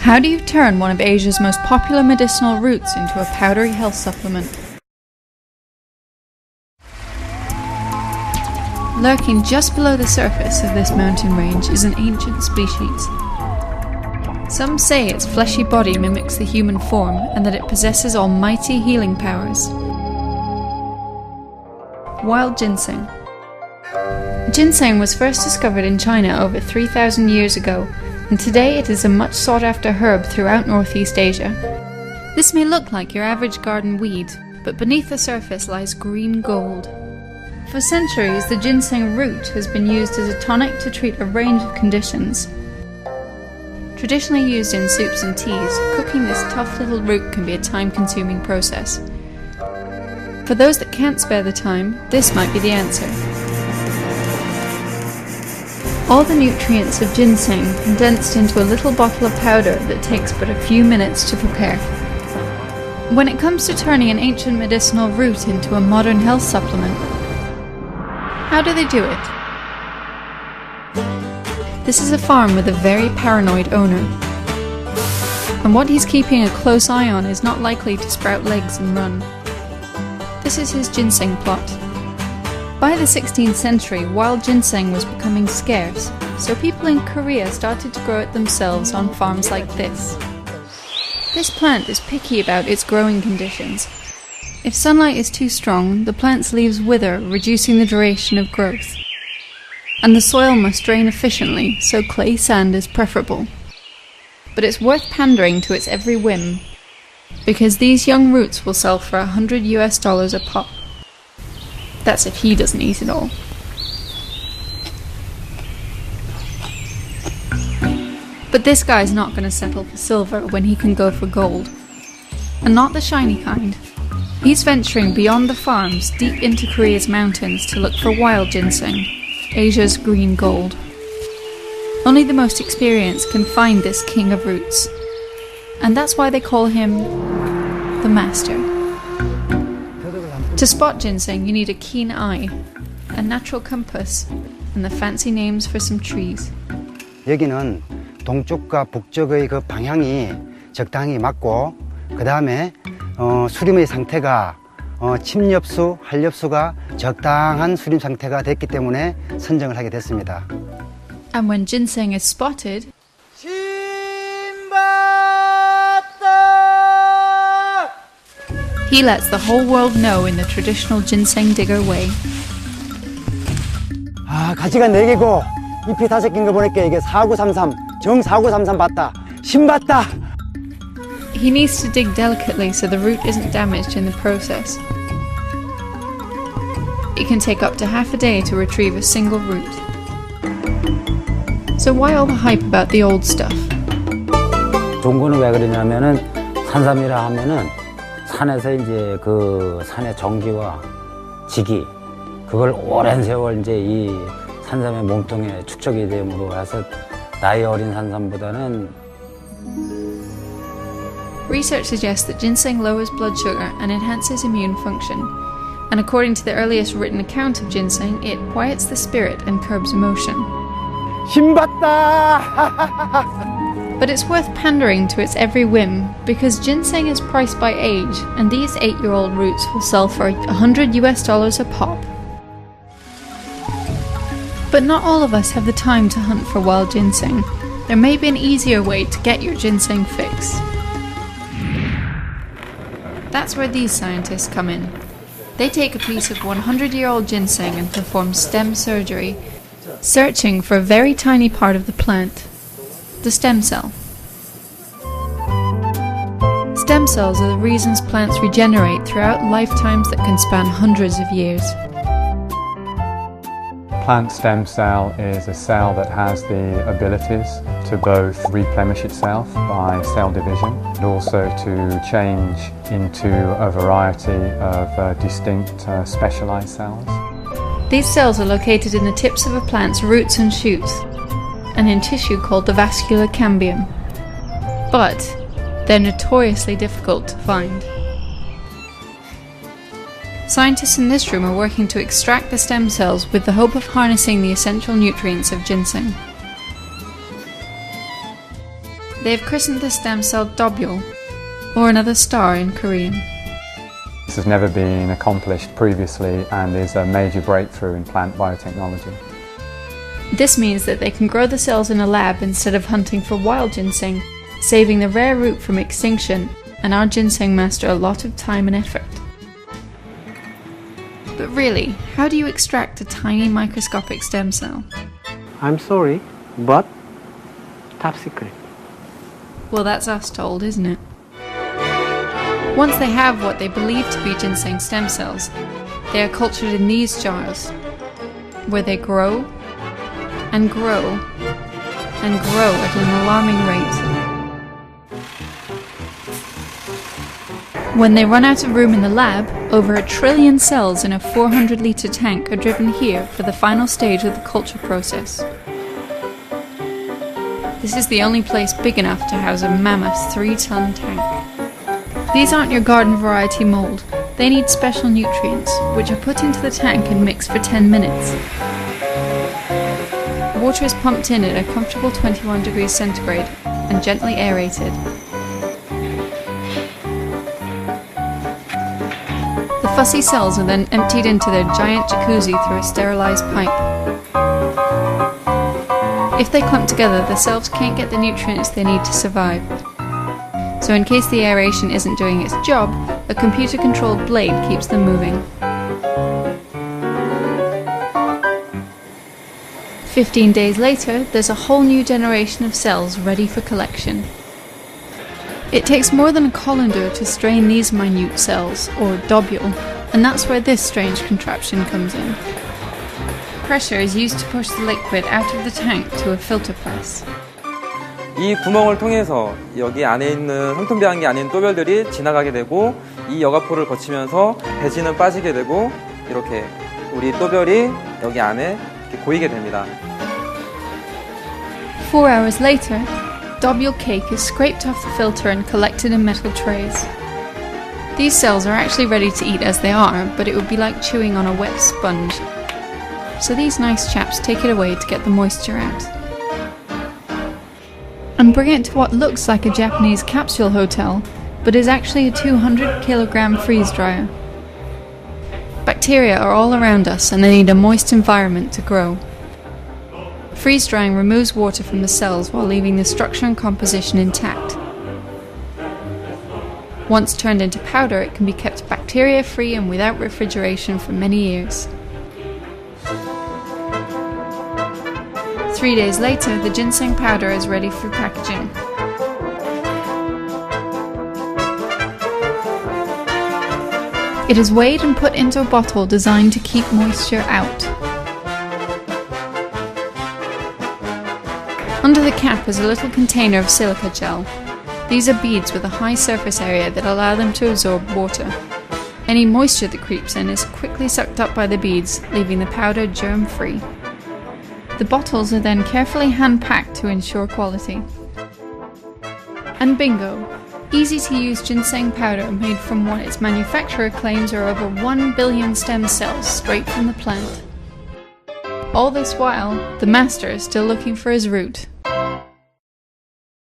How do you turn one of Asia's most popular medicinal roots into a powdery health supplement? Lurking just below the surface of this mountain range is an ancient species. Some say its fleshy body mimics the human form and that it possesses almighty healing powers. Wild ginseng. Ginseng was first discovered in China over 3,000 years ago, and today it is a much sought after herb throughout Northeast Asia. This may look like your average garden weed, but beneath the surface lies green gold. For centuries, the ginseng root has been used as a tonic to treat a range of conditions. Traditionally used in soups and teas, cooking this tough little root can be a time-consuming process. For those that can't spare the time, this might be the answer. All the nutrients of ginseng condensed into a little bottle of powder that takes but a few minutes to prepare. When it comes to turning an ancient medicinal root into a modern health supplement, how do they do it? This is a farm with a very paranoid owner, and what he's keeping a close eye on is not likely to sprout legs and run. This is his ginseng plot. By the 16th century, wild ginseng was becoming scarce, so people in Korea started to grow it themselves on farms like this. This plant is picky about its growing conditions. If sunlight is too strong, the plant's leaves wither, reducing the duration of growth. And the soil must drain efficiently, so clay sand is preferable. But it's worth pandering to its every whim, because these young roots will sell for $100 a pop. That's if he doesn't eat it all. But this guy's not going to settle for silver when he can go for gold. And not the shiny kind. He's venturing beyond the farms, deep into Korea's mountains to look for wild ginseng, Asia's green gold. Only the most experienced can find this king of roots. And that's why they call him the master. To spot ginseng, you need a keen eye, a natural compass, and the fancy names for some trees. 여기는 동쪽과 북쪽의 그 방향이 적당히 맞고, 그 다음에 수림의 상태가 침엽수, 한엽수가 적당한 수림 상태가 됐기 때문에 선정을 하게 됐습니다. And when ginseng is spotted, he lets the whole world know in the traditional ginseng digger way. 아, 가지가 4개고 잎이 5개인 거 보니까 이게 4933, 정 4933 봤다. 신 봤다. He needs to dig delicately so the root isn't damaged in the process. It can take up to half a day to retrieve a single root. So why all the hype about the old stuff? 좋은 거는 왜 그러냐면은 산삼이라 하면은 산에서 이제 그 산의 정기와 지기 그걸 오랜 세월 이제 이 산삼의 몸통에 축적이 됨으로 해서 나이 어린 산삼보다는 Research suggests that ginseng lowers blood sugar and enhances immune function. And according to the earliest written account of ginseng, it quiets the spirit and curbs emotion. 신 봤다. But it's worth pandering to its every whim, because ginseng is priced by age, and these 8-year-old roots will sell for $100 a pop. But not all of us have the time to hunt for wild ginseng. There may be an easier way to get your ginseng fix. That's where these scientists come in. They take a piece of 100-year-old ginseng and perform stem surgery, searching for a very tiny part of the plant. The stem cell. Stem cells are the reasons plants regenerate throughout lifetimes that can span hundreds of years. Plant stem cell is a cell that has the abilities to both replenish itself by cell division and also to change into a variety of distinct specialized cells. These cells are located in the tips of a plant's roots and shoots, and in tissue called the vascular cambium. But they're notoriously difficult to find. Scientists in this room are working to extract the stem cells with the hope of harnessing the essential nutrients of ginseng. They have christened the stem cell Dobyul, or another star in Korean. This has never been accomplished previously and is a major breakthrough in plant biotechnology. This means that they can grow the cells in a lab instead of hunting for wild ginseng, saving the rare root from extinction and our ginseng master a lot of time and effort. But really, how do you extract a tiny microscopic stem cell? I'm sorry, but top secret. Well, that's us told, isn't it? Once they have what they believe to be ginseng stem cells, they are cultured in these jars, where they grow and grow and grow at an alarming rate. When they run out of room in the lab, over 1 trillion cells in a 400-litre tank are driven here for the final stage of the culture process. This is the only place big enough to house a mammoth 3-ton tank. These aren't your garden variety mould. They need special nutrients, which are put into the tank and mixed for 10 minutes. Water is pumped in at a comfortable 21 degrees centigrade and gently aerated. The fussy cells are then emptied into their giant jacuzzi through a sterilised pipe. If they clump together, the cells can't get the nutrients they need to survive. So in case the aeration isn't doing its job, a computer-controlled blade keeps them moving. 15 days later, there's a whole new generation of cells ready for collection. It takes more than a colander to strain these minute cells, or Dobyul, and that's where this strange contraption comes in. Pressure is used to push the liquid out of the tank to a filter press. 이 구멍을 통해서 여기 안에 있는 상통배양기 안에 있는 또별들이 지나가게 되고 이 여과포를 거치면서 배지는 빠지게 되고 이렇게 우리 또별이 여기 안에 이렇게 고이게 됩니다. 4 hours later, Dobyul cake is scraped off the filter and collected in metal trays. These cells are actually ready to eat as they are, but it would be like chewing on a wet sponge. So these nice chaps take it away to get the moisture out. And bring it to what looks like a Japanese capsule hotel, but is actually a 200-kilogram freeze dryer. Bacteria are all around us and they need a moist environment to grow. Freeze drying removes water from the cells while leaving the structure and composition intact. Once turned into powder, it can be kept bacteria-free and without refrigeration for many years. 3 days later, the ginseng powder is ready for packaging. It is weighed and put into a bottle designed to keep moisture out. Under the cap is a little container of silica gel. These are beads with a high surface area that allow them to absorb water. Any moisture that creeps in is quickly sucked up by the beads, leaving the powder germ-free. The bottles are then carefully hand-packed to ensure quality. And bingo! Easy-to-use ginseng powder made from what its manufacturer claims are over 1 billion stem cells straight from the plant. All this while, the master is still looking for his root.